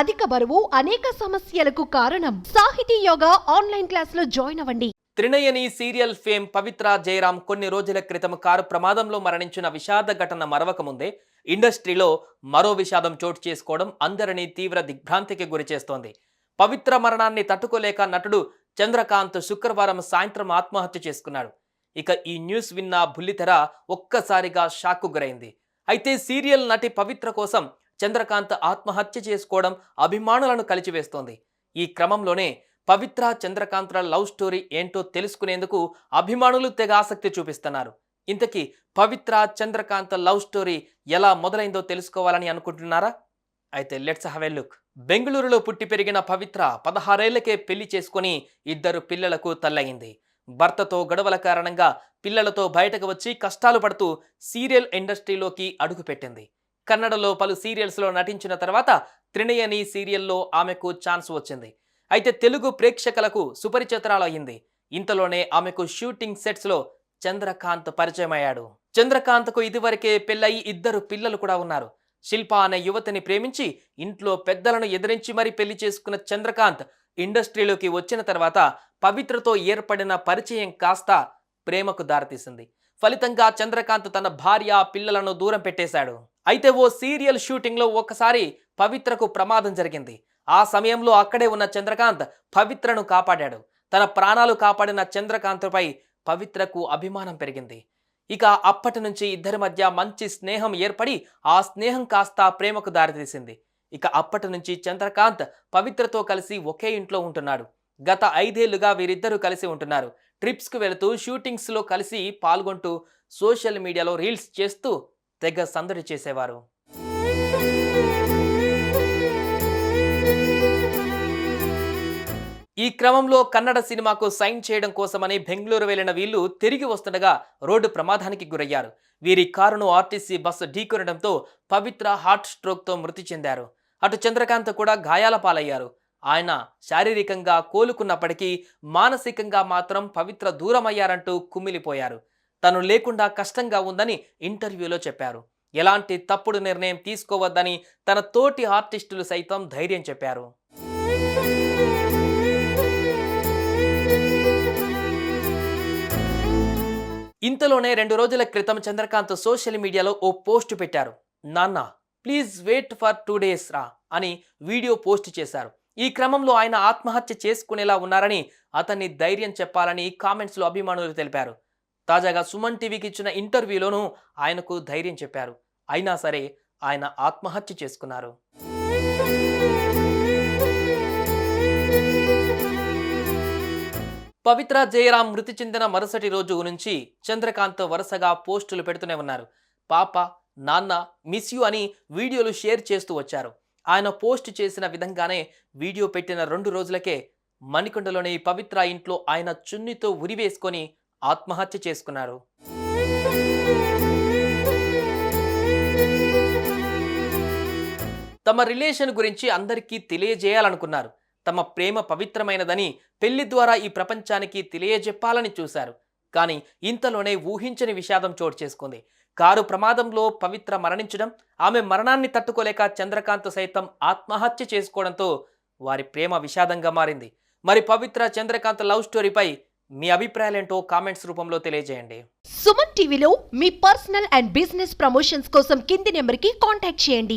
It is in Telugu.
అధిక బరువు అనేక సమస్యలకు కారణం. సాహితీ యోగా ఆన్లైన్ క్లాసులో జాయిన్ అవ్వండి. త్రినయని సీరియల్ ఫేమ్ పవిత్ర జయరాం కొన్ని రోజుల క్రితం కారు ప్రమాదంలో మరణించిన విషాద ఘటన మరవక ముందే ఇండస్ట్రీలో మరో విషాదం చోటు చేసుకోవడం అందరినీ తీవ్ర దిగ్భ్రాంతికి గురిచేస్తోంది. పవిత్ర మరణాన్ని తట్టుకోలేక నటుడు చంద్రకాంత్ శుక్రవారం సాయంత్రం ఆత్మహత్య చేసుకున్నాడు. ఇక ఈ న్యూస్ విన్న బుల్లితెర ఒక్కసారిగా షాక్కు గురైంది. అయితే సీరియల్ నటి పవిత్ర కోసం చంద్రకాంత్ ఆత్మహత్య చేసుకోవడం అభిమానులను కలిచివేస్తోంది. ఈ క్రమంలోనే పవిత్ర చంద్రకాంత్ల లవ్ స్టోరీ ఏంటో తెలుసుకునేందుకు అభిమానులు తెగ ఆసక్తి చూపిస్తున్నారు. ఇంతకీ పవిత్ర చంద్రకాంత్ లవ్ స్టోరీ ఎలా మొదలైందో తెలుసుకోవాలని అనుకుంటున్నారా? అయితే లెట్స్ హ్యావ్ ఎ లుక్. బెంగళూరులో పుట్టి పెరిగిన పవిత్ర 16 ఏళ్లకే పెళ్లి చేసుకుని 2 పిల్లలకు తల్లయింది. భర్తతో గొడవల కారణంగా పిల్లలతో బయటకు వచ్చి కష్టాలు పడుతూ సీరియల్ ఇండస్ట్రీలోకి అడుగుపెట్టింది. కన్నడలో పలు సీరియల్స్లో నటించిన తర్వాత త్రినయని సీరియల్లో ఆమెకు ఛాన్స్ వచ్చింది. అయితే తెలుగు ప్రేక్షకులకు సుపరిచితురాలయ్యింది. ఇంతలోనే ఆమెకు షూటింగ్ సెట్స్లో చంద్రకాంత్ పరిచయం అయ్యాడు. చంద్రకాంత్కు ఇదివరకే పెళ్ళయి 2 పిల్లలు కూడా ఉన్నారు. శిల్ప అనే యువతిని ప్రేమించి ఇంట్లో పెద్దలను ఎదిరించి మరీ పెళ్లి చేసుకున్న చంద్రకాంత్ ఇండస్ట్రీలోకి వచ్చిన తర్వాత పవిత్రతో ఏర్పడిన పరిచయం కాస్త ప్రేమకు దారితీసింది. ఫలితంగా చంద్రకాంత్ తన భార్య పిల్లలను దూరం పెట్టేశాడు. అయితే ఓ సీరియల్ షూటింగ్లో ఒకసారి పవిత్రకు ప్రమాదం జరిగింది. ఆ సమయంలో అక్కడే ఉన్న చంద్రకాంత్ పవిత్రను కాపాడాడు. తన ప్రాణాలు కాపాడిన చంద్రకాంత్పై పవిత్రకు అభిమానం పెరిగింది. ఇక అప్పటి నుంచి ఇద్దరి మధ్య మంచి స్నేహం ఏర్పడి ఆ స్నేహం కాస్త ప్రేమకు దారితీసింది. ఇక అప్పటి నుంచి చంద్రకాంత్ పవిత్రతో కలిసి ఒకే ఇంట్లో ఉంటున్నాడు. గత 5 ఏళ్లుగా వీరిద్దరూ కలిసి ఉంటున్నారు. ట్రిప్స్కు వెళుతూ షూటింగ్స్లో కలిసి పాల్గొంటూ సోషల్ మీడియాలో రీల్స్ చేస్తూ తెగ సందడి చేసేవారు. ఈ క్రమంలో కన్నడ సినిమాకు సైన్ చేయడం కోసమని బెంగళూరు వెళ్లిన వీళ్ళు తిరిగి వస్తుండగా రోడ్డు ప్రమాదానికి గురయ్యారు. వీరి కారును ఆర్టీసీ బస్సు ఢీకొనడంతో పవిత్ర హార్ట్ స్ట్రోక్తో మృతి చెందారు. అటు చంద్రకాంత్ కూడా గాయాల పాలయ్యారు. ఆయన శారీరకంగా కోలుకున్నప్పటికీ మానసికంగా మాత్రం పవిత్ర దూరమయ్యారంటూ కుమిలిపోయారు. తను లేకుండా కష్టంగా ఉందని ఇంటర్వ్యూలో చెప్పారు. ఎలాంటి తప్పుడు నిర్ణయం తీసుకోవద్దని తన తోటి ఆర్టిస్టులు సైతం ధైర్యం చెప్పారు. ఇంతలోనే 2 రోజుల క్రితం చంద్రకాంత్ సోషల్ మీడియాలో ఓ పోస్ట్ పెట్టారు. నాన్న ప్లీజ్ వెయిట్ ఫర్ 2 days రా అని వీడియో పోస్ట్ చేశారు. ఈ క్రమంలో ఆయన ఆత్మహత్య చేసుకునేలా ఉన్నారని అతన్ని ధైర్యం చెప్పాలని కామెంట్స్లో అభిమానులు తెలిపారు. తాజాగా సుమన్ టీవీకి ఇచ్చిన ఇంటర్వ్యూలోనూ ఆయనకు ధైర్యం చెప్పారు. అయినా సరే ఆయన ఆత్మహత్య చేసుకున్నారు. పవిత్ర జయరాం మృతి చెందిన మరుసటి రోజు నుంచి చంద్రకాంత్ వరుసగా పోస్టులు పెడుతూనే ఉన్నారు. పాప, నాన్న, మిస్ యూ అని వీడియోలు షేర్ చేస్తూ వచ్చారు. ఆయన పోస్ట్ చేసిన విధంగానే వీడియో పెట్టిన 2 రోజులకే మణికొండలోని పవిత్ర ఇంట్లో ఆయన చున్నీతో ఉరివేసుకొని ఆత్మహత్య చేసుకున్నారు. తమ రిలేషన్ గురించి అందరికీ తెలియజేయాలనుకున్నారు. తమ ప్రేమ పవిత్రమైనదని పెళ్లి ద్వారా ఈ ప్రపంచానికి తెలియజెప్పాలని చూశారు. కానీ ఇంతలోనే ఊహించని విషాదం చోటు చేసుకుంది. కారు ప్రమాదంలో పవిత్ర మరణించడం, ఆమె మరణాన్ని తట్టుకోలేక చంద్రకాంత్ సైతం ఆత్మహత్య చేసుకోవడంతో వారి ప్రేమ విషాదంగా మారింది. మరి పవిత్ర చంద్రకాంత్ లవ్ స్టోరీపై మీ అభిప్రాయాలేంటో కామెంట్స్ రూపంలో తెలియజేయండి. సుమన్ టీవీలో మీ పర్సనల్ అండ్ బిజినెస్ ప్రమోషన్స్ కోసం కింది నెంబర్కి కాంటాక్ట్ చేయండి.